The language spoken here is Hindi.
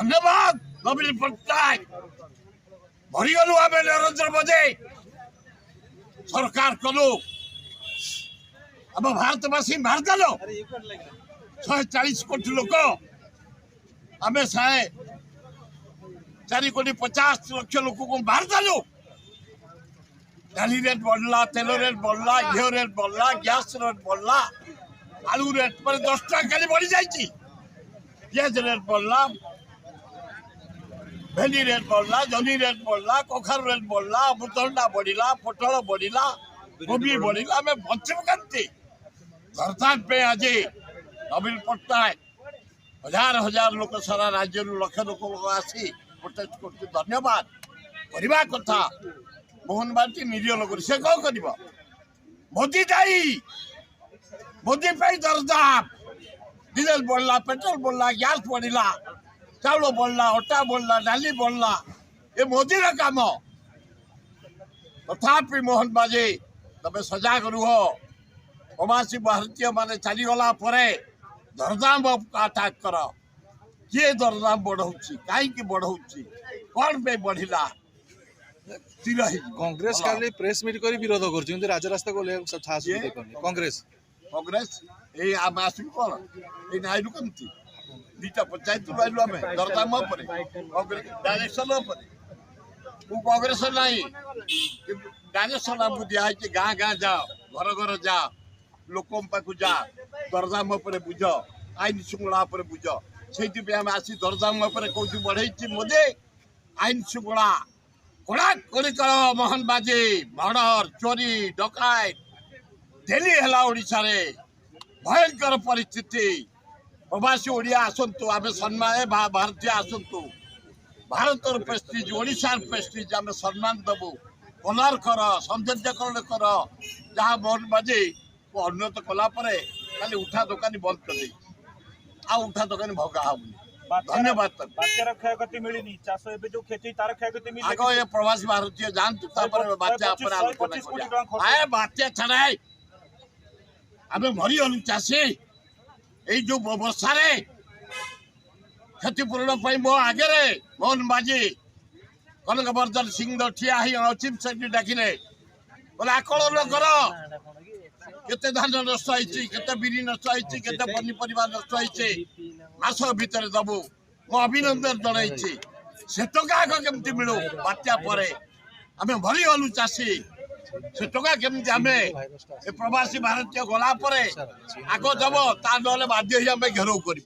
धन्यवाद नवीन पट्टनायक भरीगलु आम नरेंद्र मोदी सरकार कलु आम भारतवासी मारदेल 140 कोटी लोक आम 4 कोटी 50 लक्ष लोक को मारदेलु डाली रेट बढ़ला तेल रेट बढ़ला घी रेट बढ़ला गैस रेट बढ़ला आलू रेट पर 10 टका खाली बढ़ी जाइए पियाज रेट बढ़ला भेंडी रेट बढ़ला जनी रेट बढ़ला कखारू रेट बढ़ला अमृतभंडा बढ़ला पोटल बढ़ला कोबी बढ़ला आम बचबू केमती सरकार पे आज नवीन पट्टनायक हजार हजार लोक सारा राज्य लक्ष लोक आसी प्रोटेस्ट कर धन्यवाद करवा कथा मोहन बाटी निरीह लोक से कौन कर मोदी दायी मोदी दरदाम डीजेल बढ़ला पेट्रोल बढ़ला गैस बढ़ला चाउल बढ़ला अटा बढ़ला डाली बढ़ला ये मोदी काम तथापि मोहन बाजी तबे सजाग रुह प्रवासी भारतीय माने चलीगला दरदाम अटैक कर किए दरदाम बढ़ाऊँ कहीं बढ़ाऊँ कौन पे बढ़ला कांग्रेस काली प्रेस मीट कर विरोध कर राजरास्ता को कांग्रेस कांग्रेस ये आम आसू कौन ये नाइलु कमती दीटा पंचायत आइलु आम दरदाम डायरेक्शन कांग्रेस ना डायरेक्शन आमको दिखाई गाँ गाँ जा घर घर जा लोक पाक जा दरदाम बुझ आईन श्रृंखला बुझ से आसी दरदाम कौन बढ़े मोदी आईन श्रृंखला कड़ा कड़ी कर मोहन बाजी मर्डर चोरी डकायत डेली है ओडिशा रे भयंकर परिस्थिति प्रवासी ओडिया आसतु आम सम्मान भारतीय आसतु भारतर प्रेस्टिज ओडिशार प्रेस्टिज आम सम्मान देबू कलर कर सौंदर्यकरण कर जहाँ मोहन बाजी को उन्नत कलापर खाली उठा दुकानी बंद कर दे आ उठा दुकानी भगा होनी धन्यवाद क्षयक्षति मिलनी चाष जो खेती तार क्षयक्षति आग ये प्रवासी भारतीय जानतु बात्या छड़ा आम मरीगलु चाषी ये जो वर्षा क्षतिपूरण मो आगे मोहन बाजी कनकवर्धन सिंह ठिया चीफ सेक्रेटरी डाकिले बोले आकलन कर केते धान नष्ट होते बिरी नष्ट होते पनीपरिया नष्ट होते मास भितर दबू मो अभिनंदन जन से टका आग केमती मिलू बात्या पर आम मरीगलु चाषी से टका केमती आम प्रवासी भारतीय गला आग दब ता ना बाध्य आम घेराव कर।